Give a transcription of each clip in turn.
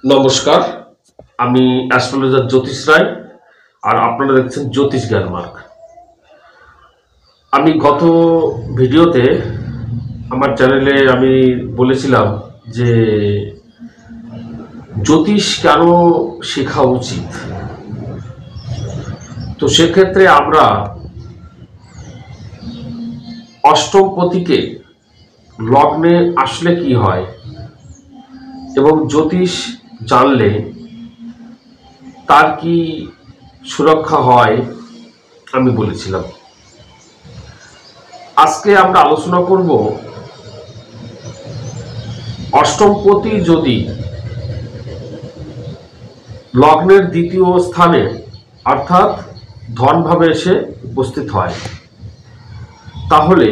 নমস্কার, আমি অ্যাস্ট্রোলজার জ্যোতিষ রায়। আর আপনারা দেখছেন জ্যোতিষ জ্ঞানমার্গ। আমি গত ভিডিওতে আমার চ্যানেলে আমি বলেছিলাম যে জ্যোতিষ কেন শেখা উচিত। তো সেক্ষেত্রে আমরা অষ্টমপতিকে লগ্নে আসলে কি হয় এবং জ্যোতিষ জানলে তার কি সুরক্ষা হয় আমি বলেছিলাম। আজকে আমরা আলোচনা করব অষ্টমপতি যদি লগ্নের দ্বিতীয় স্থানে অর্থাৎ ধনভাবে এসে উপস্থিত হয় তাহলে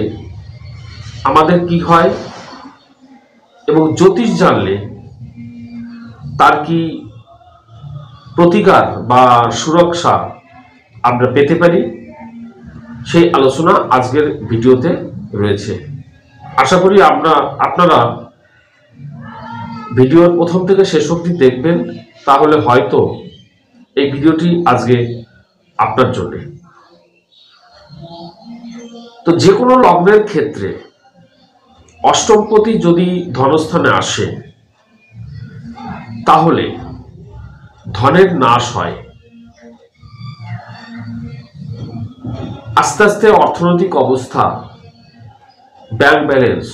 আমাদের কি হয় এবং জ্যোতিষ জানলে তার কি প্রতিকার বা সুরক্ষা আমরা পেতে পারি, সেই আলোচনা আজকের ভিডিওতে রয়েছে। আশা করি আপনারা ভিডিওর প্রথম থেকে শেষ অবধি দেখবেন, তাহলে হয়তো এই ভিডিওটি আজকে আপনার জন্য। তো যে কোনো লগ্নের ক্ষেত্রে অষ্টমপতি যদি ধনস্থানে আসে তাহলে ধনের নাশ হয়, আস্তে আস্তে অর্থনৈতিক অবস্থা, ব্যাংক ব্যালেন্স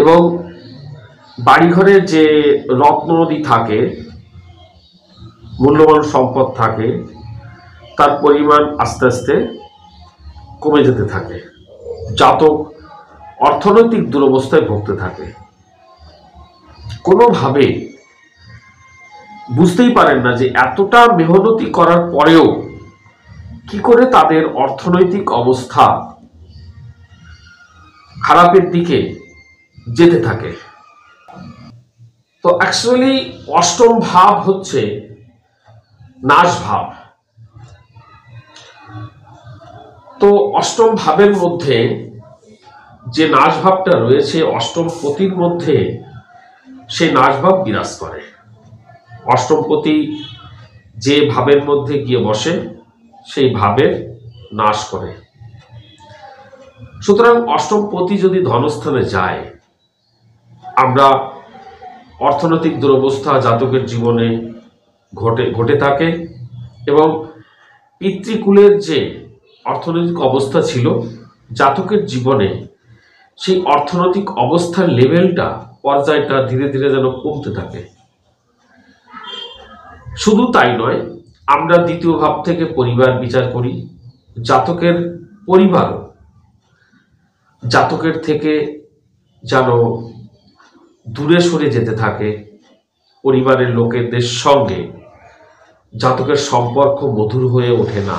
এবং বাড়িঘরের যে রত্ননদী থাকে, মূল্যবান সম্পদ থাকে, তার পরিমাণ আস্তে আস্তে কমে যেতে থাকে। জাতক অর্থনৈতিক দুরবস্থায় ভুগতে থাকে, কোনোভাবে বুঝতেই পারেন না যে এতটা মেহনতি করার পরেও কি করে তাদের অর্থনৈতিক অবস্থা খারাপের দিকে যেতে থাকে। তো অ্যাকচুয়ালি অষ্টম ভাব হচ্ছে নাশ ভাব। তো অষ্টম ভাবের মধ্যে যে নাশ ভাবটা রয়েছে, অষ্টম পতির মধ্যে সেই নাশ ভাব বিরাজ করে। অষ্টমপতি যে ভাবের মধ্যে গিয়ে বসে সেই ভাবের নাশ করে। সুতরাং অষ্টমপতি যদি ধনস্থানে যায়, আমরা অর্থনৈতিক দুরবস্থা জাতকের জীবনে ঘটে থাকে এবং পিতৃকুলের যে অর্থনৈতিক অবস্থা ছিল জাতকের জীবনে, সেই অর্থনৈতিক অবস্থার লেভেলটা, পর্যায়টা ধীরে ধীরে যেন কমতে থাকে। শুধু তাই নয়, আমরা দ্বিতীয় ভাব থেকে পরিবার বিচার করি। জাতকের পরিবার জাতকের থেকে যেন দূরে সরে যেতে থাকে, পরিবারের লোকেদের সঙ্গে জাতকের সম্পর্ক মধুর হয়ে ওঠে না।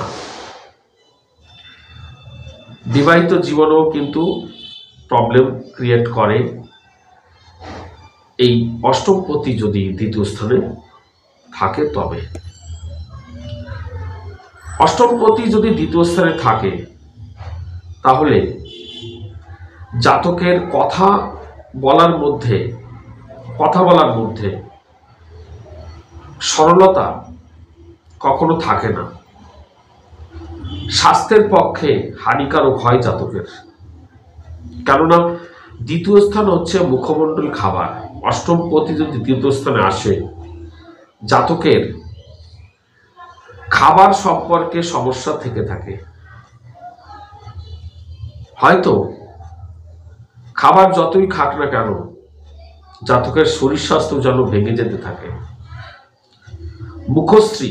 বিবাহিত জীবনেও কিন্তু প্রবলেম ক্রিয়েট করে এই অষ্টমপতি যদি দ্বিতীয় স্থানে থাকে। তবে অষ্টমপতি যদি দ্বিতীয় স্থানে থাকে তাহলে জাতকের কথা বলার মধ্যে সরলতা কখনো থাকে না। স্বাস্থ্যের পক্ষে হানিকারক হয় জাতকের, কেননা দ্বিতীয় স্থান হচ্ছে মুখমণ্ডল খাবার। অষ্টমপতি যদি দ্বিতীয় স্থানে আসে, জাতকের খাবার সম্পর্কে সমস্যা থেকে থাকে। হয়তো খাবার যতই খাক না কেন জাতকের শরীর স্বাস্থ্য যেন ভেঙে যেতে থাকে। মুখশ্রী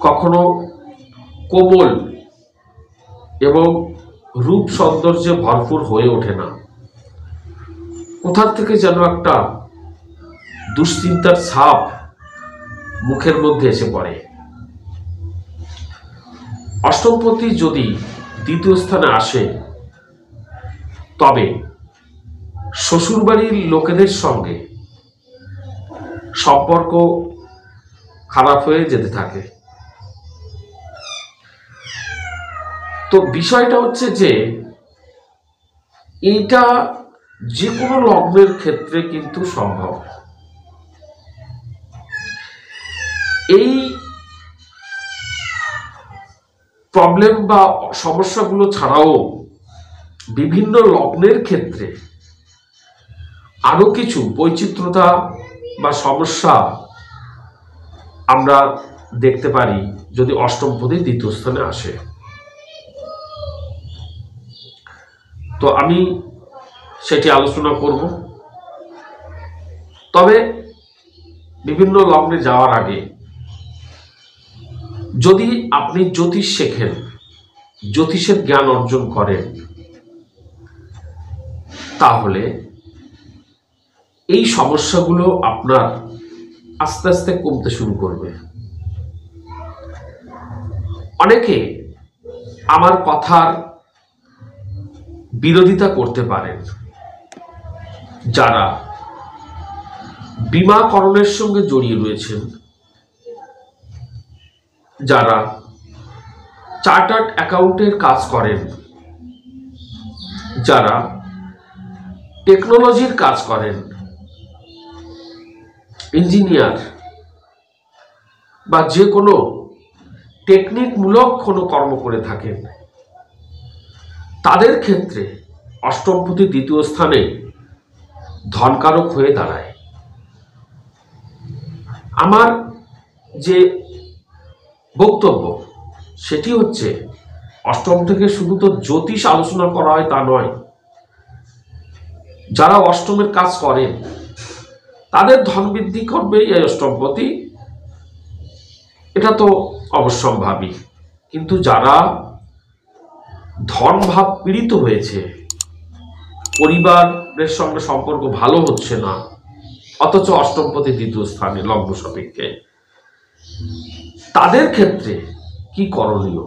কখনো কোমল এবং রূপ সৌন্দর্যে ভরপুর হয়ে ওঠে না। কোথা থেকে যেন একটা দুশ্চিন্তার ছাপ মুখের মধ্যে এসে পড়ে। অষ্টমপতি যদি দ্বিতীয় স্থানে আসে তবে শ্বশুরবাড়ির লোকেদের সঙ্গে সম্পর্ক খারাপ হয়ে যেতে থাকে। তো বিষয়টা হচ্ছে যে এইটা যে কোনো লগ্নের ক্ষেত্রে কিন্তু সম্ভব। এই প্রবলেম বা সমস্যাগুলো ছাড়াও বিভিন্ন লগ্নের ক্ষেত্রে আরো কিছু বৈচিত্র্যতা বা সমস্যা আমরা দেখতে পারি যদি অষ্টমপতি দ্বিতীয় স্থানে আসে। তো আমি সেটি আলোচনা করব। তবে বিভিন্ন লগ্নে যাওয়ার আগে যদি আপনি জ্যোতিষ শেখেন, জ্যোতিষের জ্ঞান অর্জন করেন, তাহলে এই সমস্যাগুলো আপনার আস্তে আস্তে কমতে শুরু করবে। অনেকে আমার কথার বিরোধিতা করতে পারেন, যারা বীমাকরণের সঙ্গে জড়িয়ে রয়েছেন, যারা চার্টার্ড অ্যাকাউন্টের কাজ করেন, যারা টেকনোলজির কাজ করেন, ইঞ্জিনিয়ার বা যে কোনো টেকনিকমূলক কোনো কর্ম করে থাকেন, তাদের ক্ষেত্রে অষ্টমপতি দ্বিতীয় স্থানে ধনকারক হয়ে দাঁড়ায়। আমার যে বক্তব্য সেটি হচ্ছে, অষ্টম থেকে শুধু তো জ্যোতিষ আলোচনা করা হয় তা নয়, যারা অষ্টমের কাজ করেন তাদের ধন বৃদ্ধি করবে এই অষ্টমপতি, এটা তো অবশ্যম্ভাবী। কিন্তু যারা ধন ভাব পীড়িত হয়েছে, পরিবারের সঙ্গে সম্পর্ক ভালো হচ্ছে না, অথচ অষ্টমপতি দ্বিতীয় স্থানে লগ্ন সাপেক্ষে, তাদের ক্ষেত্রে কি করণীয়?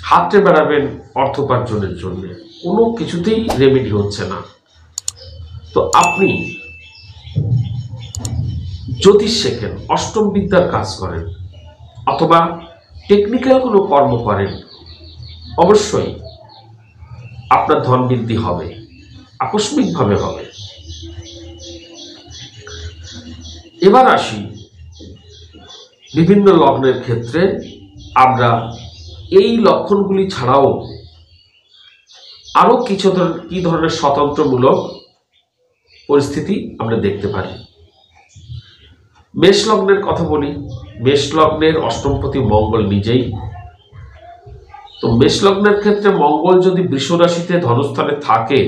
হাতে বেড়াবেন অর্থ উপার্জনের জন্য, কোনো কিছুতেই রেমেডি হচ্ছে না। তো আপনি জ্যোতিষ শেখেন, অষ্টম বিদ্যার কাজ করেন, অথবা টেকনিক্যাল কোনো কর্ম করেন, অবশ্যই আপনার ধন বৃদ্ধি হবে, আকস্মিকভাবে হবে। এবার আসি বিভিন্ন লগ্নের ক্ষেত্রে আমরা এই লক্ষণগুলি ছাড়াও আরো কি ধরনের স্বতন্ত্রমূলক পরিস্থিতি আমরা দেখতে পারি। মেষ লগ্নের কথা বলি। মেষ লগ্নের অষ্টমপতি মঙ্গল নিজেই। তো মেষ লগ্নের ক্ষেত্রে মঙ্গল যদি বৃষ রাশিতে ধনস্থানে থাকে,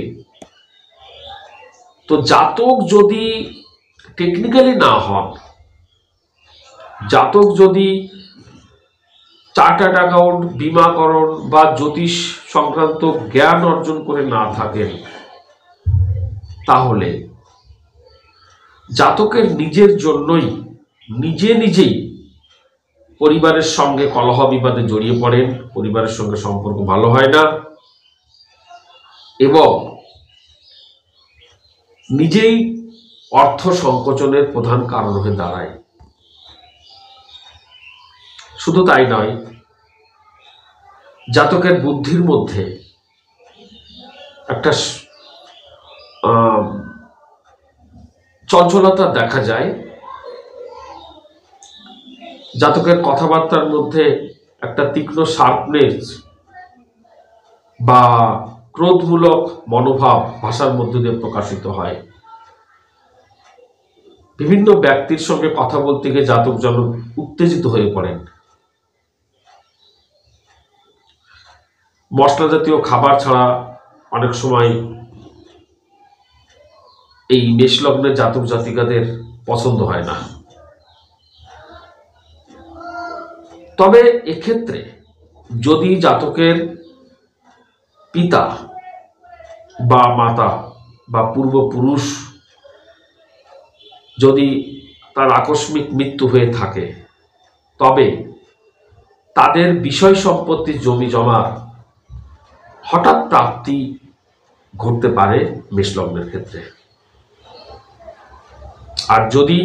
তো জাতক যদি টেকনিক্যালি না হন, জাতক যদি চার্টার্ড অ্যাকাউন্ট, বীমাকরণ বা জ্যোতিষ সংক্রান্ত জ্ঞান অর্জন করে না থাকেন, তাহলে জাতকের নিজের জন্যই নিজেই পরিবারের সঙ্গে কলহ বিবাদে জড়িয়ে পড়েন, পরিবারের সঙ্গে সম্পর্ক ভালো হয় না, এবং নিজেই অর্থ সংকোচনের প্রধান কারণ হয়ে দাঁড়ায়। শুধু তাই নয়, জাতকের বুদ্ধির মধ্যে একটা চঞ্চলতা দেখা যায়, জাতকের কথাবার্তার মধ্যে একটা তীক্ষ্ণ শার্পনেস বা ক্রোধমূলক মনোভাব ভাষার মধ্য দিয়ে প্রকাশিত হয়। বিভিন্ন ব্যক্তির সঙ্গে কথা বলতে গিয়ে জাতক যেন উত্তেজিত হয়ে পড়েন। মশলা জাতীয় খাবার ছাড়া অনেক সময় এই মেষ লগ্নের জাতক জাতিকাদের পছন্দ হয় না। তবে এক্ষেত্রে যদি জাতকের পিতা বা মাতা বা পূর্বপুরুষ যদি তার আকস্মিক মৃত্যু হয়ে থাকে, তবে তাদের বিষয় সম্পত্তি জমি জমার হঠাৎ প্রাপ্তি ঘটতে পারে মেষ লগ্নের ক্ষেত্রে। আর যদি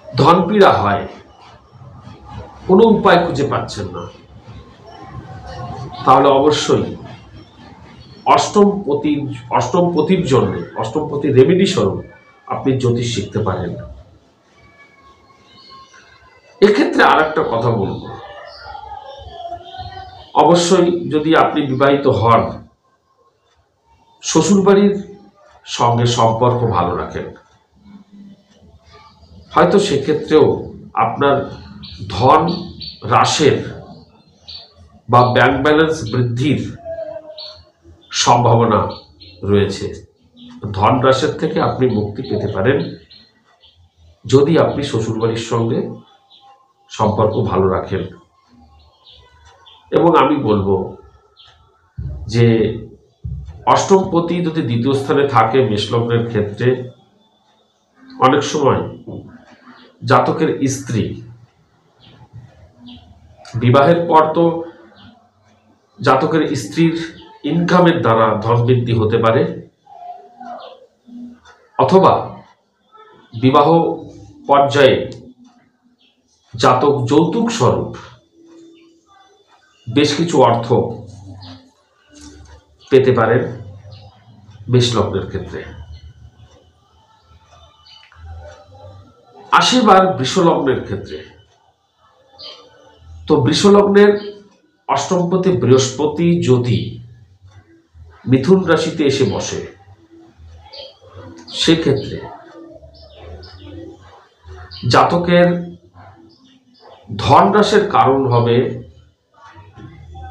ধনপীড়া হয়, কোনো উপায় খুঁজে পাচ্ছেন না, তাহলে অবশ্যই অষ্টমপতির জন্য অষ্টমপতি রেমেডি স্বরূপ আপনি জ্যোতিষ শিখতে পারেন। এক্ষেত্রে আর একটা কথা বলবো, অবশ্যই যদি আপনি বিবাহিত হন, শ্বশুরবাড়ির সঙ্গে সম্পর্ক ভালো রাখেন। হয়তো সেক্ষেত্রেও আপনার ধন হ্রাসের বা ব্যাংক ব্যালেন্স বৃদ্ধির সম্ভাবনা রয়েছে। ধন হ্রাসের থেকে আপনি মুক্তি পেতে পারেন যদি আপনি শ্বশুরবাড়ির সঙ্গে সম্পর্ক ভালো রাখেন। এবং আমি বলবো যে অষ্টমপতি যদি দ্বিতীয় স্থানে থাকে মেষলগ্নের ক্ষেত্রে, অনেক সময় জাতকের স্ত্রী বিবাহের পর তো জাতকের স্ত্রীর ইনকামের দ্বারা ধন বৃদ্ধি হতে পারে, অথবা বিবাহ পর্যায়ে জাতক যৌতুক স্বরূপ বেশ কিছু অর্থ পেতে পারেন মেষলগ্নের ক্ষেত্রে। আসিবার বৃষলগ্নের ক্ষেত্রে, তো বৃষলগ্নের অষ্টমপতি বৃহস্পতি যদি মিথুন রাশিতে এসে বসে, সেক্ষেত্রে জাতকের ধন হ্রাসের কারণ হবে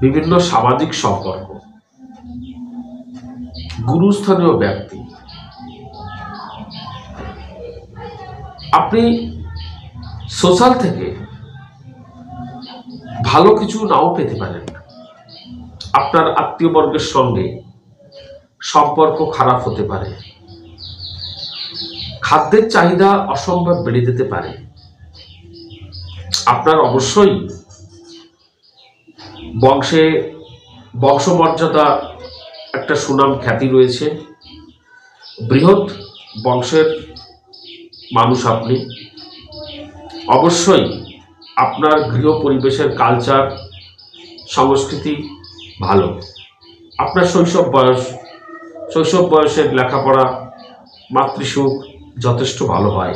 বিভিন্ন সামাজিক সম্পর্ক, গুরুস্থানীয় ব্যক্তি। আপনি সোশ্যাল থেকে ভালো কিছু নাও পেতে পারেন, আপনার আত্মীয়বর্গের সঙ্গে সম্পর্ক খারাপ হতে পারে, খাদ্যের চাহিদা অসম্ভব বেড়ে যেতে পারে। আপনার অবশ্যই বংশমর্যাদা একটা সুনাম খ্যাতি রয়েছে, বৃহৎ বংশের মানুষ আপনি। অবশ্যই আপনার গৃহ পরিবেশের কালচার সংস্কৃতি ভালো। আপনার শৈশব বয়সের লেখাপড়া মাতৃসুখ যথেষ্ট ভালো হয়,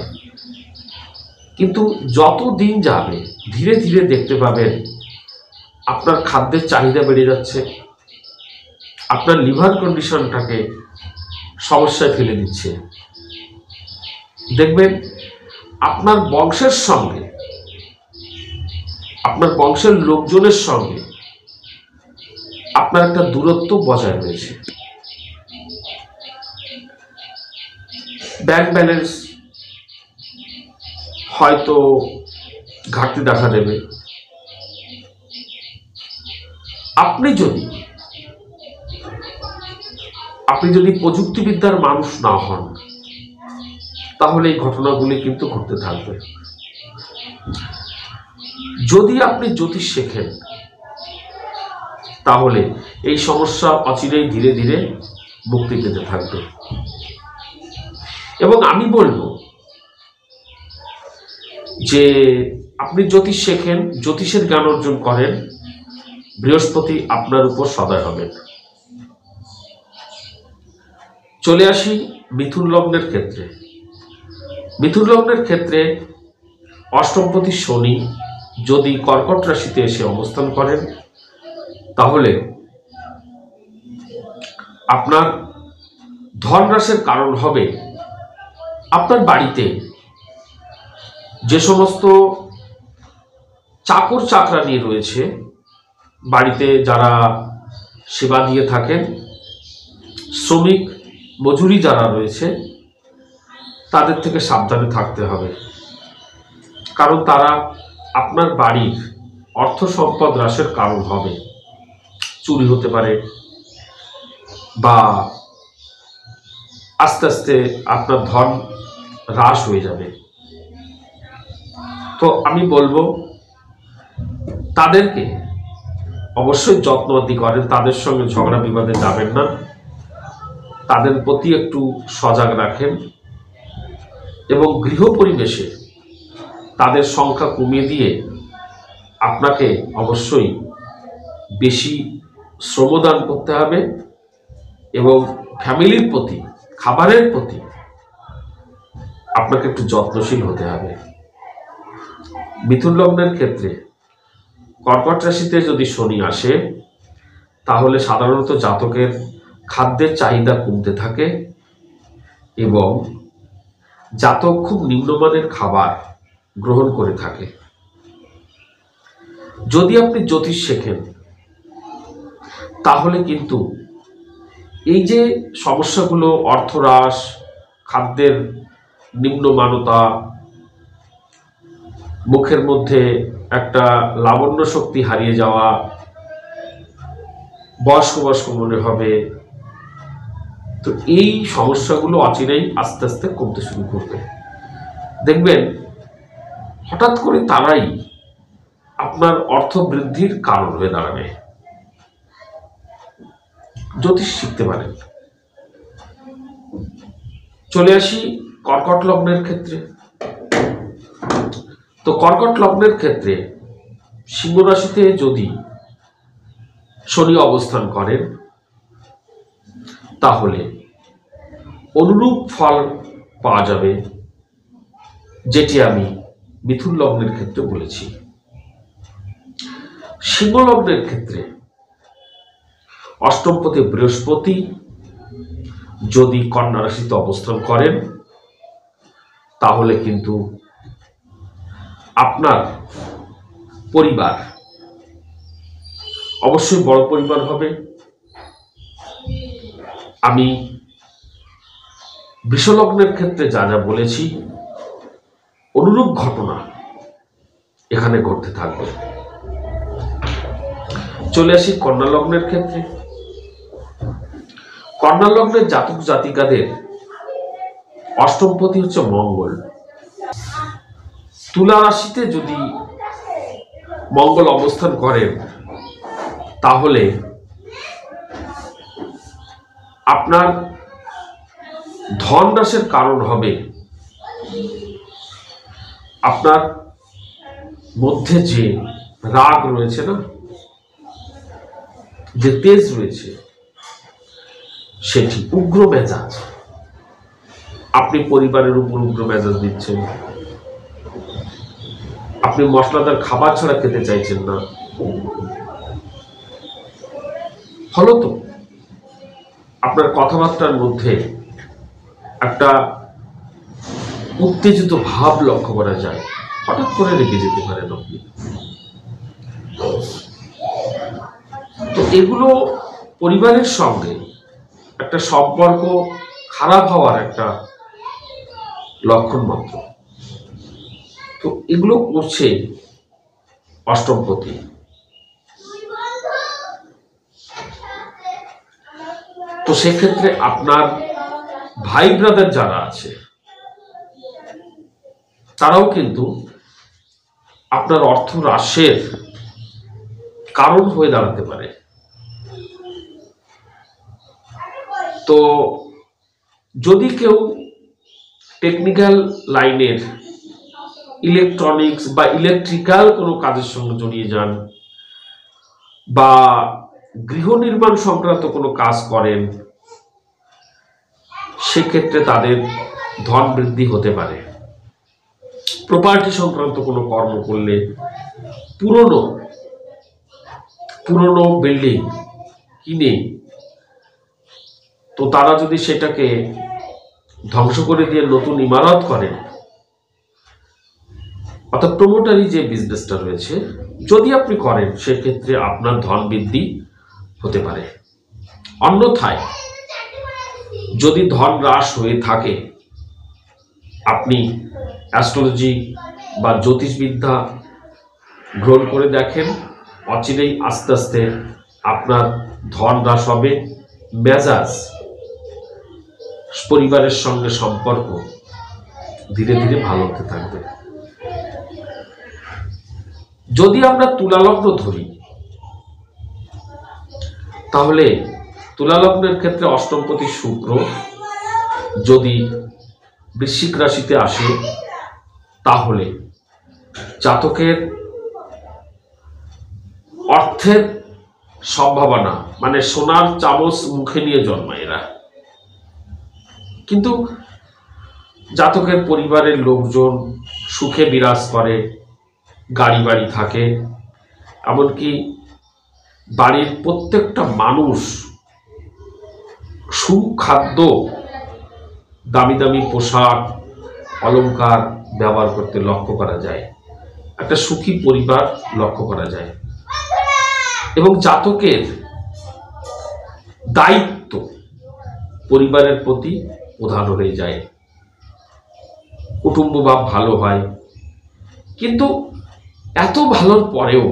কিন্তু যত দিন যাবে ধীরে ধীরে দেখতে পাবেন আপনার খাদ্যের চাহিদা বেড়ে যাচ্ছে, আপনার লিভার কন্ডিশনটাকে সমস্যায় ফেলে দিচ্ছে। দেখবেন আপনার বংশের সঙ্গে, আপনার বংশের লোকজনের সঙ্গে আপনার একটা দূরত্ব বজায় রয়েছে। ব্যাংক ব্যালেন্স হয়তো ঘাটতি দেখা দেবে। আপনি যদি প্রযুক্তিবিদ্যার মানুষ না হন, তাহলে এই ঘটনাগুলি কিন্তু ঘটতে থাকবে। যদি আপনি জ্যোতিষ শেখেন, তাহলে এই সমস্যা অচিরেই ধীরে ধীরে মুক্তি পেতে থাকবে। এবং আমি বলবো যে আপনি জ্যোতিষ শেখেন, জ্যোতিষের জ্ঞান অর্জন করেন, বৃহস্পতি আপনার উপর সদয় হবেন। চলে আসি মিথুন লগ্নের ক্ষেত্রে। মিথুন লগ্নের ক্ষেত্রে অষ্টমপতি শনি যদি কর্কট রাশিতে এসে অবস্থান করেন, তাহলে আপনার ধন হ্রাসের কারণ হবে আপনার বাড়িতে যে সমস্ত চাকর চাকরানি রয়েছে, বাড়িতে যারা সেবা দিয়ে থাকেন, শ্রমিক মজুরি যারা রয়েছে, তাদের থেকে সাবধানে থাকতে হবে। কারণ তারা আপনার বাড়ির অর্থ সম্পদ হ্রাসের কারণ হবে। চুরি হতে পারে বা আস্তে আস্তে আপনার ধন হ্রাস হয়ে যাবে। তো আমি বলবো তাদেরকে অবশ্যই যত্নবাদী করেন, তাদের সঙ্গে ঝগড়া বিবাদে যাবেন না, তাদের প্রতি একটু সজাগ রাখেন এবং গৃহ পরিবেশে তাদের সংখ্যা কমিয়ে দিয়ে আপনাকে অবশ্যই বেশি শ্রমদান করতে হবে এবং ফ্যামিলির প্রতি, খাবারের প্রতি আপনাকে একটু যত্নশীল হতে হবে। মিথুন লগ্নের ক্ষেত্রে কর্কট রাশিতে যদি শনি আসে, তাহলে সাধারণত জাতকের খাদ্যের চাহিদা কমতে থাকে এবং জাতক খুব নিম্নমানের খাবার গ্রহণ করে থাকে। যদি আপনি জ্যোতিষ শেখেন, তাহলে কিন্তু এই যে সমস্যাগুলো, অর্থহ্রাস, খাদ্যের নিম্নমানতা, মুখের মধ্যে একটা লাবণ্য শক্তি হারিয়ে যাওয়া, বয়স্ক বয়স্ক মনে হবে, তো এই সমস্যাগুলো অচিরেই আস্তে আস্তে কমতে শুরু করবে। দেখবেন হঠাৎ করে তারাই আপনার অর্থ বৃদ্ধির কারণ হয়ে দাঁড়াবে। জ্যোতিষ শিখতে পারেন। চলে আসি কর্কট লগ্নের ক্ষেত্রে। তো কর্কট লগ্নের ক্ষেত্রে সিংহ রাশিতে যদি শনি অবস্থান করেন, তাহলে অনুরূপ ফল পাওয়া যাবে যেটি আমি মিথুন লগ্নের ক্ষেত্রে বলেছি। সিংহ লগ্নের ক্ষেত্রে অষ্টমপতি বৃহস্পতি যদি কন্যা রাশিতে অবস্থান করেন, তাহলে কিন্তু আপনার পরিবার অবশ্যই বড় পরিবার হবে। আমি বৃষ লগ্নের ক্ষেত্রে যা যা বলেছি, অনুরূপ ঘটনা এখানে ঘটতে থাকবে। চলে আসি কন্যা লগ্নের ক্ষেত্রে। কন্যা লগ্নের জাতক জাতিকাদের অষ্টমপতি হচ্ছে মঙ্গল। তুলা রাশিতে যদি মঙ্গল অবস্থান করেন, তাহলে আপনার ধন হ্রাসের কারণ হবে আপনার মধ্যে যে রাগ রয়েছে না, যে তেজ রয়েছে, সেটি উগ্র মেজাজ। আপনি পরিবারের উপর উগ্র মেজাজ দিচ্ছেন, আপনি মশলাদার খাবার ছাড়া খেতে চাইছেন না, ফলত আপনার কথাবার্তার মধ্যে একটা উত্তেজিত ভাব লক্ষ্য করা যায়। হঠাৎ করে রেগে যেতে পারেন আপনি। তো এগুলো পরিবারের সঙ্গে একটা সম্পর্ক খারাপ হওয়ার একটা লক্ষণ মাত্র। তো এগুলো করছে অষ্টমপতি। তো সেক্ষেত্রে আপনার ভাই ব্রাদার যারা আছে, তারাও কিন্তু আপনার অর্থ হ্রাসের কারণ হয়ে দাঁড়াতে পারে। তো যদি কেউ টেকনিক্যাল লাইনের, ইলেকট্রনিক্স বা ইলেকট্রিক্যাল কোনো কাজের সঙ্গে জড়িয়ে যান, বা গৃহ নির্মাণ সংক্রান্ত কোনো কাজ করেন, সেক্ষেত্রে তাদের ধন বৃদ্ধি হতে পারে। প্রপার্টি সংক্রান্ত কোনো কর্ম করলে, পুরনো বিল্ডিং কিনে তো তারা যদি সেটাকে ধ্বংস করে দিয়ে নতুন ইমারত করেন, অর্থাৎ প্রমোটারি যে বিজনেসটা রয়েছে যদি আপনি করেন, সেক্ষেত্রে আপনার ধন বৃদ্ধি হতে পারে। অন্যথায় যদি ধন হ্রাস হয়ে থাকে, আপনি অ্যাস্ট্রোলজি বা জ্যোতিষবিদ্যা গ্রহণ করে দেখেন, অচিরেই আস্তে আস্তে আপনার ধন হ্রাস হবে, মেজাজ, পরিবারের সঙ্গে সম্পর্ক ধীরে ধীরে ভালো হতে থাকবে। যদি আমরা তুলা লগ্ন ধরি, তাহলে তুলা লগ্নের ক্ষেত্রে অষ্টমপতি শুক্র যদি বৃশ্চিক রাশিতে আসে, তাহলে জাতকের অর্থের সম্ভাবনা, মানে সোনার চামচ মুখে নিয়ে জন্মায় এরা। কিন্তু জাতকের পরিবারের লোকজন সুখে বিরাজ করে, গাড়ি বাড়ি থাকে, এমনকি বাড়ির প্রত্যেকটা মানুষ সুখাদ্য, দামি দামি পোশাক অলংকার ব্যবহার করতে লক্ষ্য করা যায়। একটা সুখী পরিবার লক্ষ্য করা যায়। এবং জাতকের দায়িত্ব পরিবারের প্রতি প্রধান হয়ে যায়, কুটুম্ব ভাব ভালো হয়। কিন্তু এত ভালোর পরেও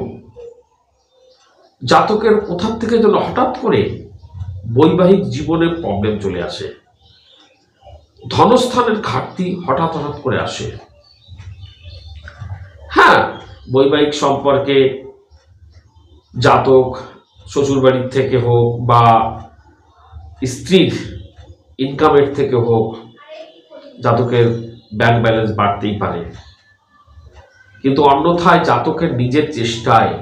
জাতকের কোথা থেকে যেন হঠাৎ করে বৈবাহিক জীবনে প্রবলেম চলে আসে, ধনস্থানের ঘাটতি হঠাৎ হঠাৎ করে আসে। হ্যাঁ, বৈবাহিক সম্পর্কে জাতক শ্বশুর বাড়ির থেকে হোক বা স্ত্রীর ইনকামের থেকে হোক জাতকের ব্যাংক ব্যালেন্স বাড়তেই পারে। কিন্তু অন্যথায় জাতকের নিজের চেষ্টায়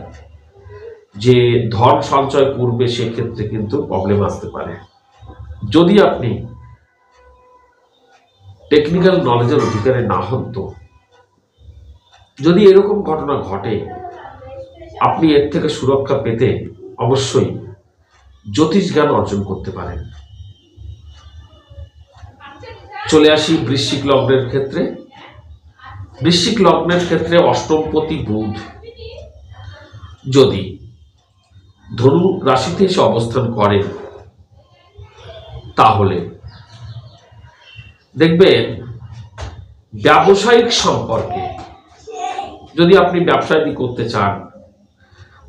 যে ধন সঞ্চয় করবে সেক্ষেত্রে কিন্তু প্রবলেম আসতে পারে। যদি আপনি টেকনিক্যাল নলেজের অধিকারী না হন, তো যদি এরকম ঘটনা ঘটে, আপনি এর থেকে সুরক্ষা পেতে অবশ্যই জ্যোতিষ জ্ঞান অর্জন করতে পারেন। চলে আসি বৃশ্চিক লগ্নের ক্ষেত্রে। বৃশ্চিক লগ্নের ক্ষেত্রে অষ্টমপতি বুধ যদি ধনু রাশিতে এসে অবস্থান করে, তাহলে দেখবেন ব্যবসায়িক সম্পর্কে, যদি আপনি ব্যবসা করতে চান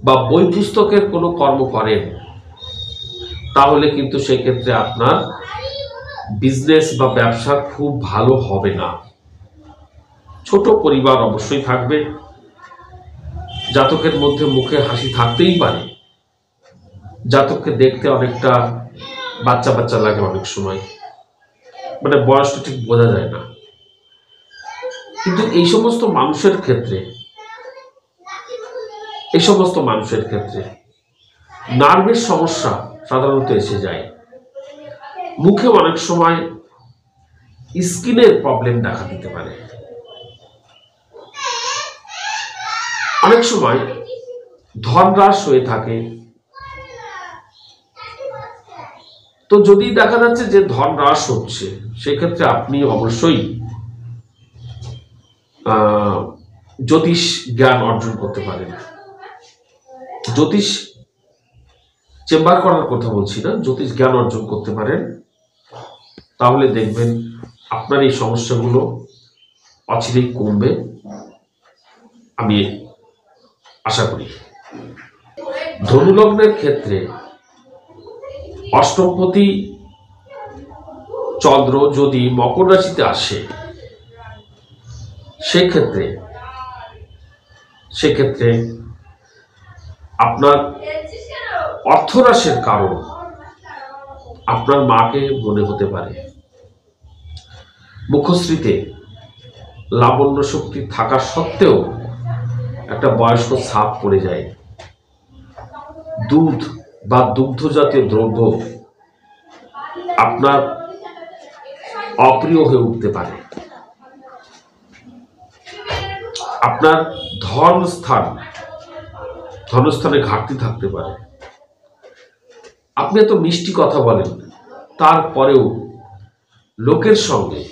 বা বই পুস্তকের কোনো কর্ম করেন, তাহলে কিন্তু সেক্ষেত্রে আপনার বিজনেস বা ব্যবসা খুব ভালো হবে না। ছোট পরিবার অবশ্যই থাকবে, জাতকের মধ্যে মুখে হাসি থাকতেই পারে, জাতককে দেখতে অনেকটা বাচ্চা বাচ্চা লাগে অনেক সময়, মানে বয়সটা ঠিক বোঝা যায় না। কিন্তু এই সমস্ত মানুষের ক্ষেত্রে নার্ভের সমস্যা সাধারণত এসে যায়। মুখে অনেক সময় স্কিনের প্রবলেম দেখা দিতে পারে। অনেক সময় ধন হ্রাস হয়ে থাকে। তো যদি দেখা যাচ্ছে যে ধন হ্রাস হচ্ছে, সেক্ষেত্রে আপনি অবশ্যই জ্যোতিষ জ্ঞান অর্জন করতে পারেন। জ্যোতিষ চেম্বার করার কথা বলছি না, জ্যোতিষ জ্ঞান অর্জন করতে পারেন। তাহলে দেখবেন আপনার এই সমস্যাগুলো অচিরেই কমবে, আমি আশা করি। ধনু লগ্নের ক্ষেত্রে অষ্টমপতি চন্দ্র যদি মকর রাশিতে আসে, সেক্ষেত্রে আপনার অর্থহ্রাসের কারণ আপনার মাকে মনে হতে পারে। মুখশ্রীতে লাবণ্য শক্তি থাকা সত্ত্বেও একটা বয়স্ক ছাপ পড়ে যায়। দুধ বা দুগ্ধ জাতীয় দ্রব্য আপনার অপ্রিয় হয়ে উঠতে পারে। আপনার ধনস্থানে ঘাটতি থাকতে পারে। আপনি এত মিষ্টি কথা বলেন, তারপরেও লোকের সঙ্গে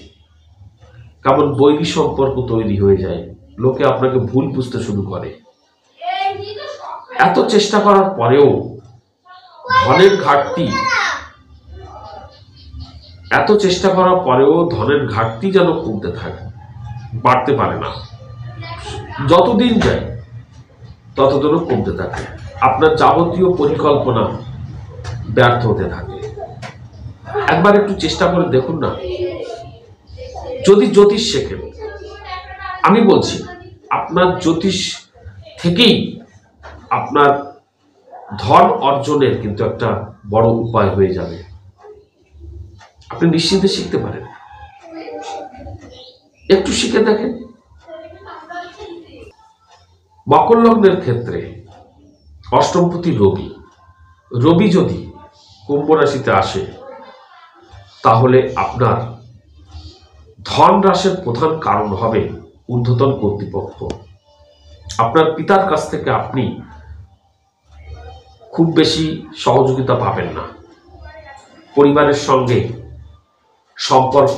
কেমন বৈরী সম্পর্ক তৈরি হয়ে যায়, লোকে আপনাকে ভুল বুঝতে শুরু করে। এত চেষ্টা করার পরেও ধনের ঘাটতি যেন কমতে থাকে, বাড়তে পারে না। যতদিন যায় ততদিনও কমতে থাকে। আপনার যাবতীয় পরিকল্পনা ব্যর্থ হতে থাকে। একবার একটু চেষ্টা করে দেখুন না। যদি জ্যোতিষ শেখেন, আমি বলছি আপনার জ্যোতিষ থেকেই আপনার ধন অর্জনের কিন্তু একটা বড় উপায় হয়ে যাবে। আপনি নিশ্চিন্তে শিখতে পারেন, একটু শিখে দেখেন। মকর লগ্নের ক্ষেত্রে অষ্টমপতি রবি রবি যদি কুম্ভ রাশিতে আসে তাহলে আপনার ধন হ্রাসের প্রধান কারণ হবে ঊর্ধ্বতন কর্তৃপক্ষ। আপনার পিতার কাছ থেকে আপনি খুব বেশি সহযোগিতা পাবেন না। পরিবারের সঙ্গে সম্পর্ক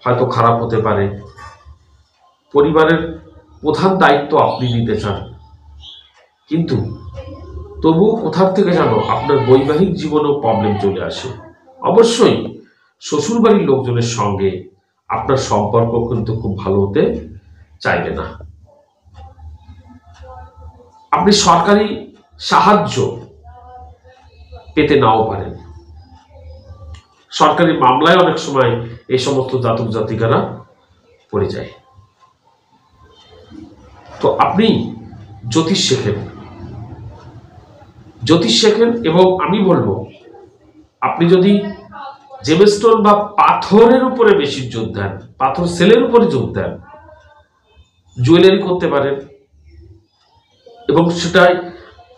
হয়তো খারাপ হতে পারে। পরিবারের প্রধান দায়িত্ব আপনি নিতে চান, কিন্তু তবুও কোথার থেকে যেন আপনার বৈবাহিক জীবনেও প্রবলেম চলে আসে। অবশ্যই শ্বশুরবাড়ির লোকজনের সঙ্গে আপনার সম্পর্ক কিন্তু খুব ভালো হতে চাইবে না। আপনি সরকারি সাহায্য পেতে নাও পারেন। সরকারি মামলায় অনেক সময় এই সমস্ত জাতক জাতিকারা পড়ে যায়। তো আপনি জ্যোতিষ শেখেন এবং আমি বলবো আপনি যদি জেমস্টোন বা পাথরের উপরে বেশি জোর দেন, পাথর সেলের উপরে জোর দেন, জুয়েলারি করতে পারেন এবং সেটাই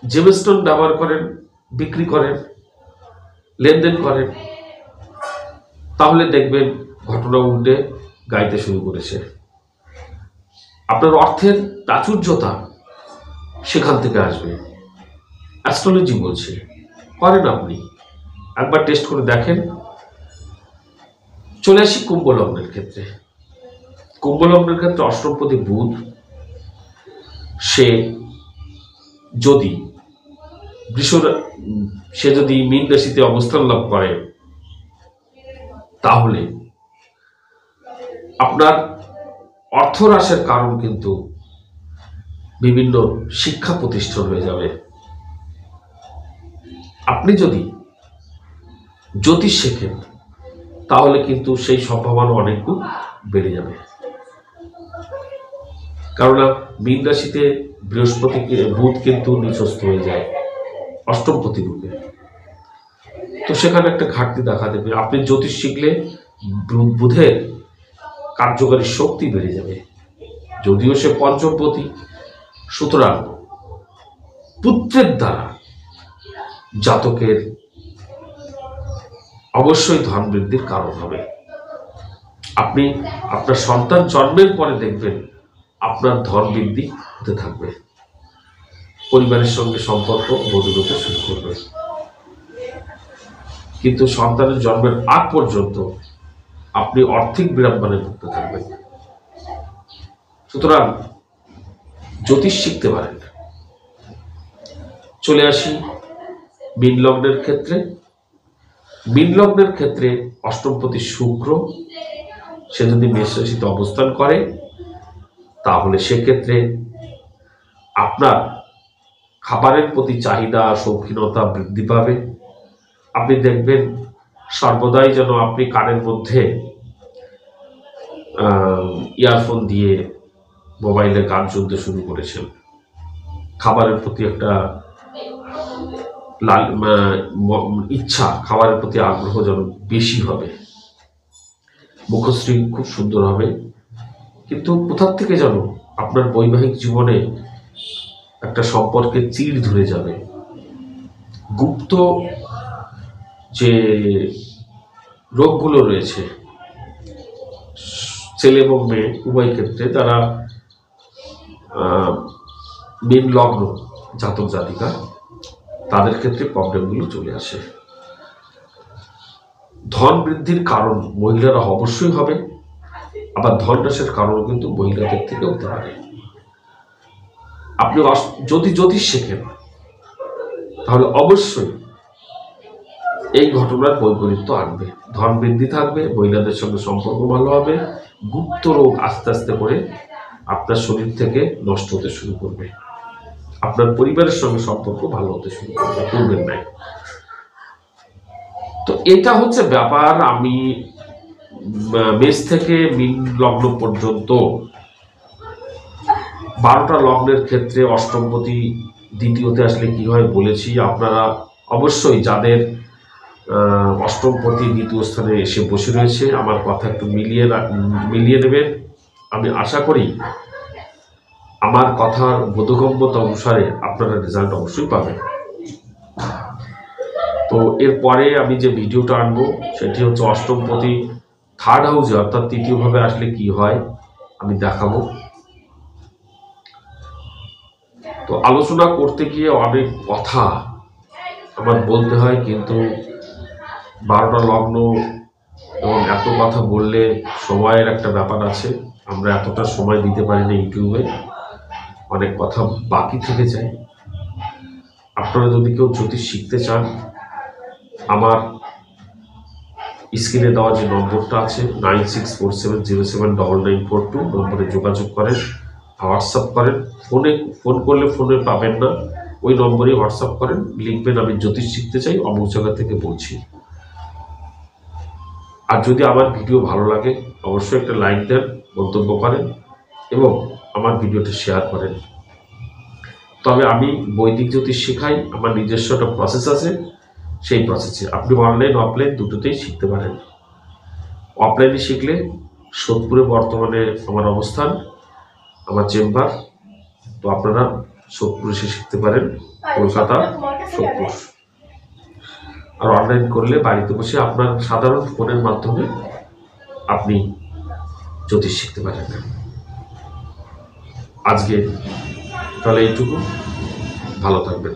জেমস্টোন ব্যবহার করেন, বিক্রি করেন, লেনদেন করেন, তাহলে দেখবেন ঘটনা উল্টে গাইতে শুরু করেছে। আপনার অর্থের প্রাচুর্যতা সেখান থেকে আসবে। অ্যাস্ট্রোলজি বলছে করেন, আপনি একবার টেস্ট করে দেখেন। চলে আসি কুম্ভ লগ্নের ক্ষেত্রে। কুম্ভ লগ্নের ক্ষেত্রে অষ্টমপতি বুধ, সে যদি মীন রাশিতে অবস্থান লাভ করে তাহলে আপনার অর্থ হ্রাসের কারণ কিন্তু বিভিন্ন শিক্ষা প্রতিষ্ঠান হয়ে যাবে। আপনি যদি জ্যোতিষ শেখেন তাহলে কিন্তু সেই সম্ভাবনা অনেক গুণ বেড়ে যাবে। কারণ মীন রাশিতে বুধ কিন্তু নিচস্থ হয়ে যায় অষ্টমপতি রূপে, তো সেখানে একটা ঘাটতি দেখা দেবে। আপনি জ্যোতিষ শিখলে বুধের কার্যকারী শক্তি বেড়ে যাবে, যদিও সে পঞ্চমপতি। সুতরাং পুত্রের দ্বারা জাতকের অবশ্যই ধন বৃদ্ধির কারণ হবে। আপনি আপনার সন্তান জন্মের পরে দেখবেন আপনার ধন বৃদ্ধি হতে থাকবে, পরিবারের সঙ্গে সম্পর্ক মধুর হতে শুরু করবে। কিন্তু সন্তানের জন্মের আগ পর্যন্ত আপনি আর্থিক বিড়ম্বনায় ভুগতে থাকবেন। সুতরাং জ্যোতিষ শিখতে পারেন। চলে আসি মীন লগ্নের ক্ষেত্রে। মীন লগ্নের ক্ষেত্রে অষ্টমপতি শুক্র, সে যদি মেষ রাশিতে অবস্থান করে তাহলে সেক্ষেত্রে আপনার খাবারের প্রতি চাহিদা, শৌখিনতা বৃদ্ধি পাবে। আপনি দেখবেন সর্বদাই যেন আপনি কানের মধ্যে ইয়ারফোন দিয়ে মোবাইলে গান শুনতে শুরু করেছেন। খাবারের প্রতি একটা ইচ্ছা, খাবারের প্রতি আগ্রহ যেন বেশি হবে। মুখশ্রী খুব সুন্দর হবে, কিন্তু কোথার থেকে যেন আপনার বৈবাহিক জীবনে একটা সম্পর্কের চিড় ধরে যাবে। গুপ্ত যে রোগগুলো রয়েছে ছেলে এবং মেয়ে উভয় ক্ষেত্রে, তারা মীন লগ্ন জাতক জাতিকা, তাদের ক্ষেত্রে প্রবলেমগুলো চলে আসে। ধন বৃদ্ধির কারণ মহিলারা অবশ্যই হবে, আবার ধন হ্রাসের কারণ কিন্তু মহিলাদের থেকে হতে পারে। আপনি যদি জ্যোতিষ শেখেন তাহলে অবশ্যই এই ঘটনার বৈপরীত্য আনবে। ধন বৃদ্ধি থাকবে, মহিলাদের সঙ্গে সম্পর্ক ভালো হবে, গুপ্ত রোগ আস্তে আস্তে করে আপনার শরীর থেকে নষ্ট হতে শুরু করবে, আপনার পরিবারের সঙ্গে সম্পর্ক ভালো হতে শুরু করবে পূর্বের ন্যায়। তো এটা হচ্ছে ব্যাপার। আমি মেষ থেকে মীন লগ্ন পর্যন্ত 12টা লগ্নের ক্ষেত্রে অষ্টমপতি দ্বিতীয়তে আসলে কি হয় বলেছি। আপনারা অবশ্যই যাদের অষ্টমপতি দ্বিতীয় স্থানে এসে বসে রয়েছে, আমার কথা একটু মিলিয়ে নেবেন। আমি আশা করি আমার কথার বোধগম্যতা অনুসারে আপনারা রেজাল্ট অবশ্যই পাবেন। তো এরপরে আমি যে ভিডিওটা আনবো সেটি হচ্ছে অষ্টমপতি থার্ড হাউসে অর্থাৎ তৃতীয়ভাবে আসলে কি হয় আমি দেখাবো। তো আলোচনা করতে গিয়ে অনেক কথা আমার বলতে হয়, কিন্তু 12টা লগ্ন এবং এত কথা বললে সময়ের একটা ব্যাপার আছে, আমরা এতটা সময় দিতে পারি না ইউটিউবে, অনেক কথা বাকি থেকে যায়। আপনারা যদি কেউ জ্যোতিষ শিখতে চান, আমার স্ক্রিনে দেওয়া যে নম্বরটা আছে 9647079942 নম্বরে যোগাযোগ করেন, হোয়াটসঅ্যাপ করেন। ফোন করলে ফোনে পাবেন না, ওই নম্বরে হোয়াটসঅ্যাপ করেন, লিখবেন আমি জ্যোতিষ শিখতে চাই, অমুক জায়গা থেকে বলছি। আর যদি আমার ভিডিও ভালো লাগে অবশ্যই একটা লাইক দেন, মন্তব্য করেন এবং আমার ভিডিওটা শেয়ার করেন। তবে আমি বৈদিক জ্যোতিষ শেখাই, আমার নিজস্ব একটা প্রসেস আছে, সেই প্রসেসে আপনি অনলাইন অফলাইন দুটোতেই শিখতে পারেন। অফলাইনে শিখলে সোদপুরে বর্তমানে আমার অবস্থান, আমার চেম্বার, তো আপনারা সোদপুরে এসে শিখতে পারেন, কলকাতা সোদপুর। আর অনলাইন করলে বাড়িতে বসে আপনার সাধারণ ফোনের মাধ্যমে আপনি জ্যোতিষ শিখতে পারেন। আজকে তাহলে এইটুকু, ভালো থাকবেন।